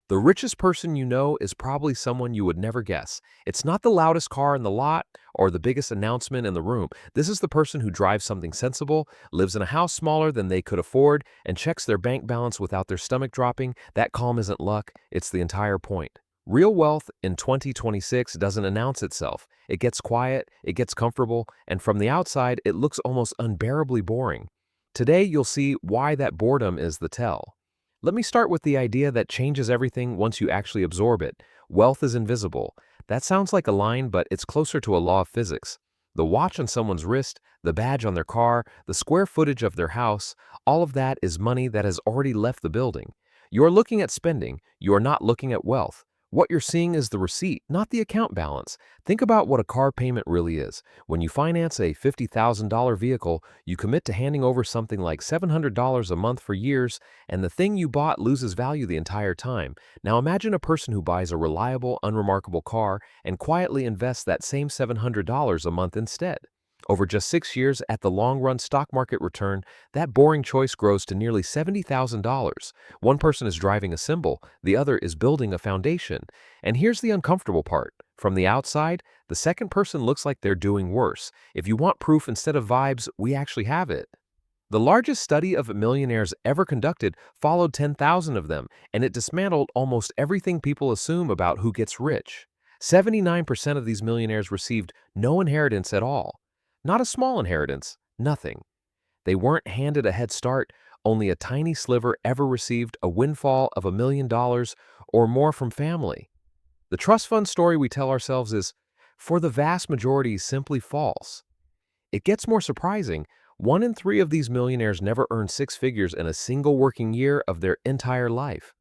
The richest person you know is probably someone you would never guess. It's not the loudest car in the lot or the biggest announcement in the room. This is the person who drives something sensible, lives in a house smaller than they could afford, and checks their bank balance without their stomach dropping. That calm isn't luck, it's the entire point. Real wealth in 2026 doesn't announce itself. It gets quiet, it gets comfortable, and from the outside, it looks almost unbearably boring. Today, you'll see why that boredom is the tell. Let me start with the idea that changes everything once you actually absorb it. Wealth is invisible. That sounds like a line, but it's closer to a law of physics. The watch on someone's wrist, the badge on their car, the square footage of their house, all of that is money that has already left the building. You're looking at spending, you're not looking at wealth. What you're seeing is the receipt, not the account balance. Think about what a car payment really is. When you finance a $50,000 vehicle, you commit to handing over something like $700 a month for years, and the thing you bought loses value the entire time. Now imagine a person who buys a reliable, unremarkable car and quietly invests that same $700 a month instead. Over just 6 years, at the long-run stock market return, that boring choice grows to nearly $70,000. One person is driving a symbol, the other is building a foundation. And here's the uncomfortable part. From the outside, the second person looks like they're doing worse. If you want proof instead of vibes, we actually have it. The largest study of millionaires ever conducted followed 10,000 of them, and it dismantled almost everything people assume about who gets rich. 79% of these millionaires received no inheritance at all. Not a small inheritance, nothing. They weren't handed a head start, only a tiny sliver ever received a windfall of $1 million or more from family. The trust fund story we tell ourselves is, for the vast majority, simply false. It gets more surprising. 1 in 3 of these millionaires never earned six figures in a single working year of their entire life.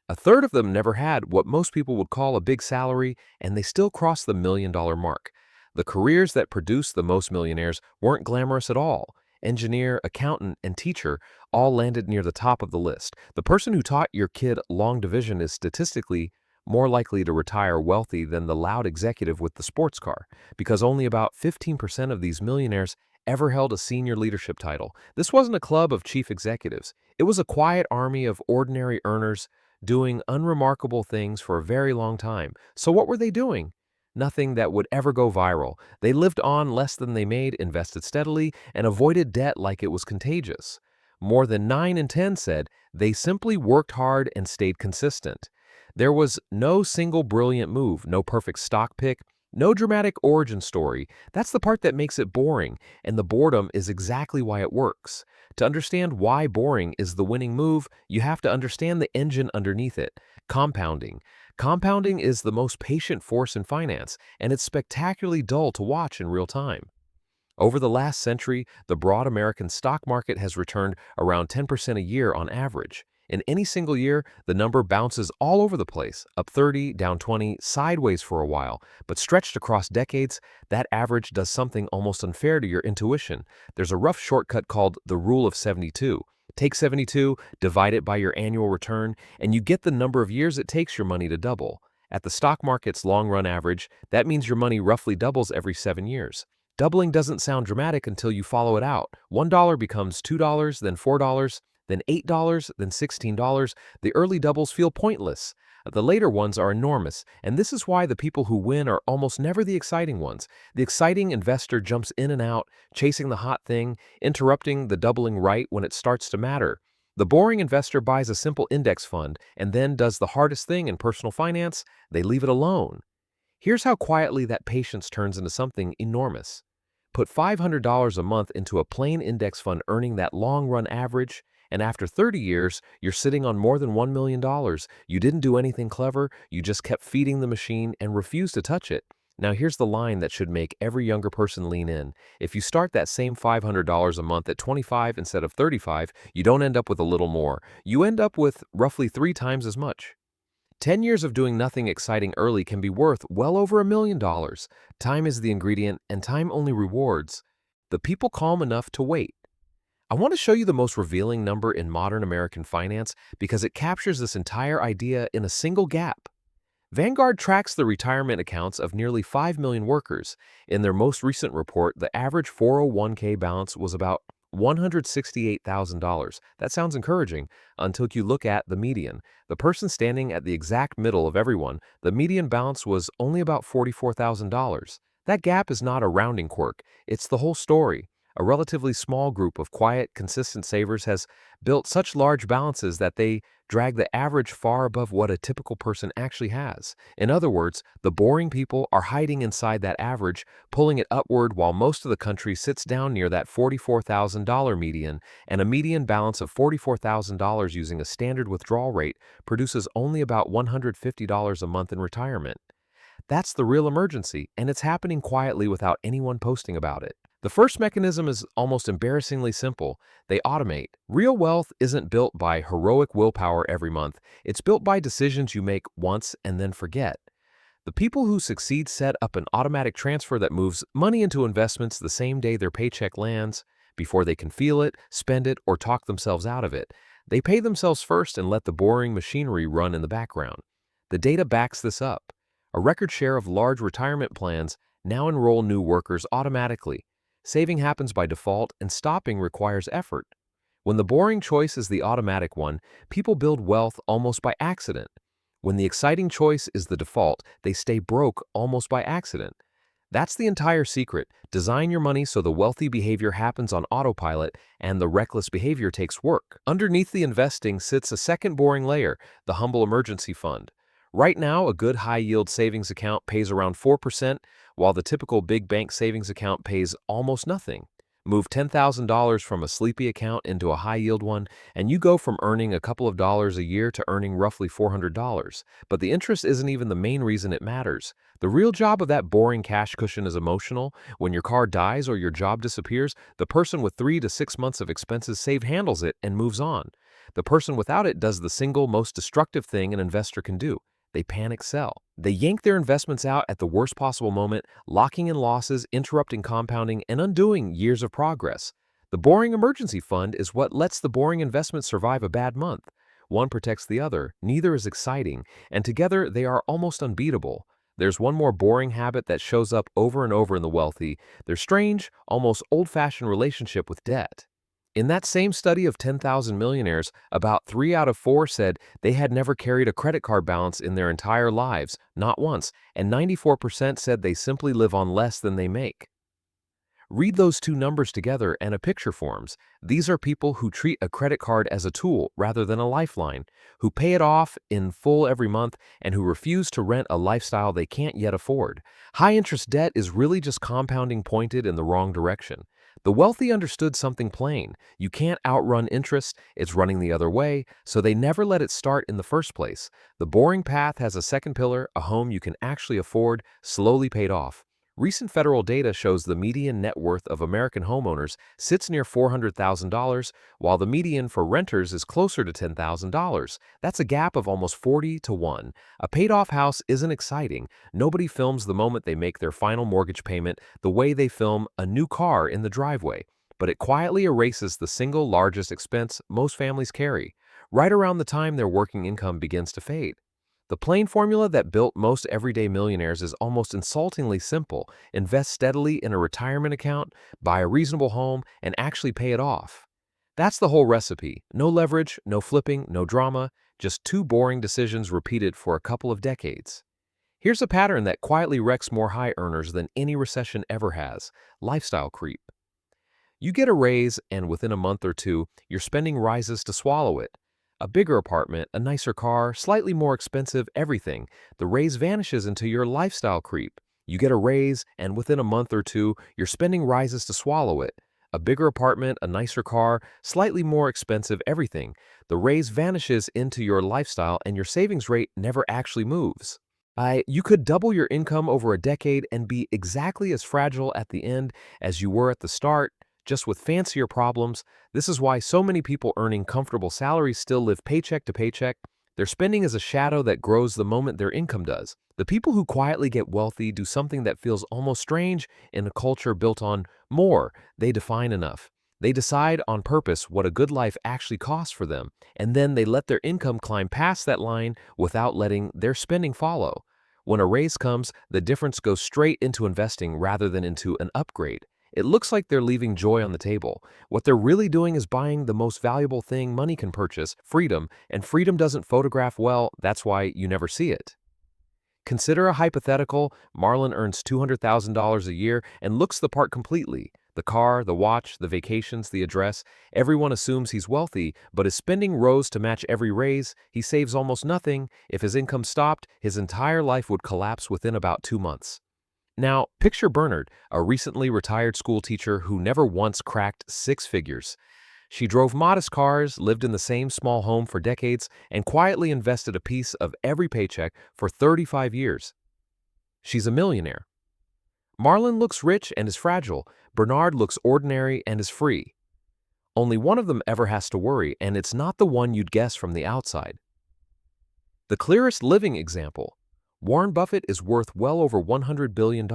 A third of them never had what most people would call a big salary, and they still crossed the $1 million mark. The careers that produced the most millionaires weren't glamorous at all. Engineer, accountant, and teacher all landed near the top of the list. The person who taught your kid long division is statistically more likely to retire wealthy than the loud executive with the sports car, because only about 15% of these millionaires ever held a senior leadership title. This wasn't a club of chief executives. It was a quiet army of ordinary earners doing unremarkable things for a very long time. So what were they doing? Nothing that would ever go viral. They lived on less than they made, invested steadily, and avoided debt like it was contagious. More than 9 in 10 said they simply worked hard and stayed consistent. There was no single brilliant move, no perfect stock pick, no dramatic origin story. That's the part that makes it boring, and the boredom is exactly why it works. To understand why boring is the winning move, you have to understand the engine underneath it, compounding. Compounding is the most patient force in finance, and it's spectacularly dull to watch in real time. Over the last century, the broad American stock market has returned around 10% a year on average. In any single year, the number bounces all over the place, up 30, down 20, sideways for a while, but stretched across decades, that average does something almost unfair to your intuition. There's a rough shortcut called the rule of 72. Take 72, divide it by your annual return, and you get the number of years it takes your money to double. At the stock market's long-run average, that means your money roughly doubles every 7 years. Doubling doesn't sound dramatic until you follow it out. $1 becomes $2, then $4, then $8, then $16. The early doubles feel pointless. The later ones are enormous, and this is why the people who win are almost never the exciting ones. The exciting investor jumps in and out, chasing the hot thing, interrupting the doubling right when it starts to matter. The boring investor buys a simple index fund and then does the hardest thing in personal finance: they leave it alone. Here's how quietly that patience turns into something enormous. Put $500 a month into a plain index fund earning that long-run average, and after 30 years, you're sitting on more than $1 million. You didn't do anything clever, you just kept feeding the machine and refused to touch it. Now here's the line that should make every younger person lean in. If you start that same $500 a month at 25 instead of 35, you don't end up with a little more. You end up with roughly 3 times as much. 10 years of doing nothing exciting early can be worth well over $1 million. Time is the ingredient, and time only rewards the people calm enough to wait. I want to show you the most revealing number in modern American finance because it captures this entire idea in a single gap. Vanguard tracks the retirement accounts of nearly 5 million workers. In their most recent report, the average 401k balance was about $168,000. That sounds encouraging until you look at the median. The person standing at the exact middle of everyone, the median balance was only about $44,000. That gap is not a rounding quirk, it's the whole story. A relatively small group of quiet, consistent savers has built such large balances that they drag the average far above what a typical person actually has. In other words, the boring people are hiding inside that average, pulling it upward while most of the country sits down near that $44,000 median, and a median balance of $44,000 using a standard withdrawal rate produces only about $150 a month in retirement. That's the real emergency, and it's happening quietly without anyone posting about it. The first mechanism is almost embarrassingly simple. They automate. Real wealth isn't built by heroic willpower every month. It's built by decisions you make once and then forget. The people who succeed set up an automatic transfer that moves money into investments the same day their paycheck lands, before they can feel it, spend it, or talk themselves out of it. They pay themselves first and let the boring machinery run in the background. The data backs this up. A record share of large retirement plans now enroll new workers automatically. Saving happens by default, and stopping requires effort. When the boring choice is the automatic one, people build wealth almost by accident. When the exciting choice is the default, they stay broke almost by accident. That's the entire secret. Design your money so the wealthy behavior happens on autopilot and the reckless behavior takes work. Underneath the investing sits a second boring layer, the humble emergency fund. Right now, a good high-yield savings account pays around 4%, while the typical big bank savings account pays almost nothing. Move $10,000 from a sleepy account into a high-yield one, and you go from earning a couple of dollars a year to earning roughly $400. But the interest isn't even the main reason it matters. The real job of that boring cash cushion is emotional. When your car dies or your job disappears, the person with 3 to 6 months of expenses saved handles it and moves on. The person without it does the single most destructive thing an investor can do. They panic sell. They yank their investments out at the worst possible moment, locking in losses, interrupting compounding, and undoing years of progress. The boring emergency fund is what lets the boring investment survive a bad month. One protects the other, neither is exciting, and together they are almost unbeatable. There's one more boring habit that shows up over and over in the wealthy, their strange, almost old-fashioned relationship with debt. In that same study of 10,000 millionaires, about 3 out of 4 said they had never carried a credit card balance in their entire lives, not once, and 94% said they simply live on less than they make. Read those two numbers together and a picture forms. These are people who treat a credit card as a tool rather than a lifeline, who pay it off in full every month, and who refuse to rent a lifestyle they can't yet afford. High-interest debt is really just compounding pointed in the wrong direction. The wealthy understood something plain. You can't outrun interest, it's running the other way, so they never let it start in the first place. The boring path has a second pillar, a home you can actually afford, slowly paid off. Recent federal data shows the median net worth of American homeowners sits near $400,000, while the median for renters is closer to $10,000. That's a gap of almost 40 to 1. A paid-off house isn't exciting. Nobody films the moment they make their final mortgage payment the way they film a new car in the driveway, but it quietly erases the single largest expense most families carry, right around the time their working income begins to fade. The plain formula that built most everyday millionaires is almost insultingly simple. Invest steadily in a retirement account, buy a reasonable home, and actually pay it off. That's the whole recipe. No leverage, no flipping, no drama, just two boring decisions repeated for a couple of decades. Here's a pattern that quietly wrecks more high earners than any recession ever has: lifestyle creep. You get a raise, and within a month or two, your spending rises to swallow it. A bigger apartment, a nicer car, slightly more expensive everything. The raise vanishes into your lifestyle creep. You get a raise, and within a month or two, your spending rises to swallow it. A bigger apartment, a nicer car, slightly more expensive everything. The raise vanishes into your lifestyle, and your savings rate never actually moves. You could double your income over a decade and be exactly as fragile at the end as you were at the start, just with fancier problems. This is why so many people earning comfortable salaries still live paycheck to paycheck. Their spending is a shadow that grows the moment their income does. The people who quietly get wealthy do something that feels almost strange in a culture built on more. They define enough. They decide on purpose what a good life actually costs for them, and then they let their income climb past that line without letting their spending follow. When a raise comes, the difference goes straight into investing rather than into an upgrade. It looks like they're leaving joy on the table. What they're really doing is buying the most valuable thing money can purchase, freedom, and freedom doesn't photograph well, that's why you never see it. Consider a hypothetical. Marlon earns $200,000 a year and looks the part completely. The car, the watch, the vacations, the address. Everyone assumes he's wealthy, but his spending rose to match every raise. He saves almost nothing. If his income stopped, his entire life would collapse within about 2 months. Now, picture Bernard, a recently retired school teacher who never once cracked six figures. She drove modest cars, lived in the same small home for decades, and quietly invested a piece of every paycheck for 35 years. She's a millionaire. Marlon looks rich and is fragile. Bernard looks ordinary and is free. Only one of them ever has to worry, and it's not the one you'd guess from the outside. The clearest living example. Warren Buffett is worth well over $100 billion,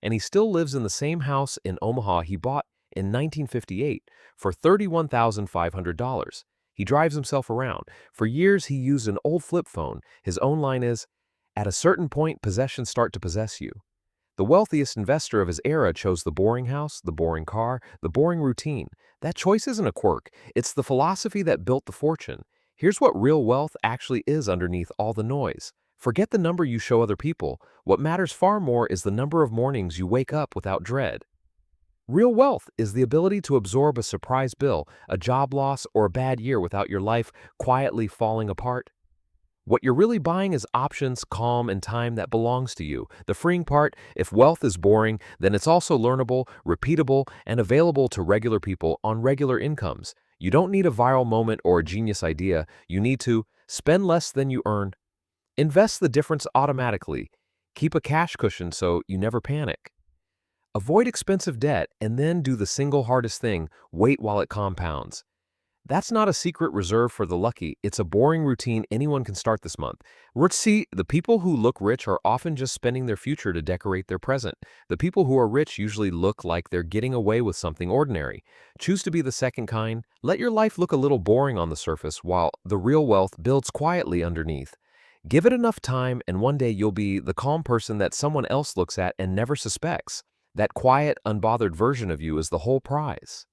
and he still lives in the same house in Omaha he bought in 1958 for $31,500. He drives himself around. For years, he used an old flip phone. His own line is, "At a certain point, possessions start to possess you." The wealthiest investor of his era chose the boring house, the boring car, the boring routine. That choice isn't a quirk. It's the philosophy that built the fortune. Here's what real wealth actually is underneath all the noise. Forget the number you show other people. What matters far more is the number of mornings you wake up without dread. Real wealth is the ability to absorb a surprise bill, a job loss, or a bad year without your life quietly falling apart. What you're really buying is options, calm, and time that belongs to you. The freeing part, if wealth is boring, then it's also learnable, repeatable, and available to regular people on regular incomes. You don't need a viral moment or a genius idea. You need to spend less than you earn. Invest the difference automatically. Keep a cash cushion so you never panic. Avoid expensive debt and then do the single hardest thing, wait while it compounds. That's not a secret reserved for the lucky. It's a boring routine anyone can start this month. See, the people who look rich are often just spending their future to decorate their present. The people who are rich usually look like they're getting away with something ordinary. Choose to be the second kind. Let your life look a little boring on the surface while the real wealth builds quietly underneath. Give it enough time and one day you'll be the calm person that someone else looks at and never suspects. That quiet, unbothered version of you is the whole prize.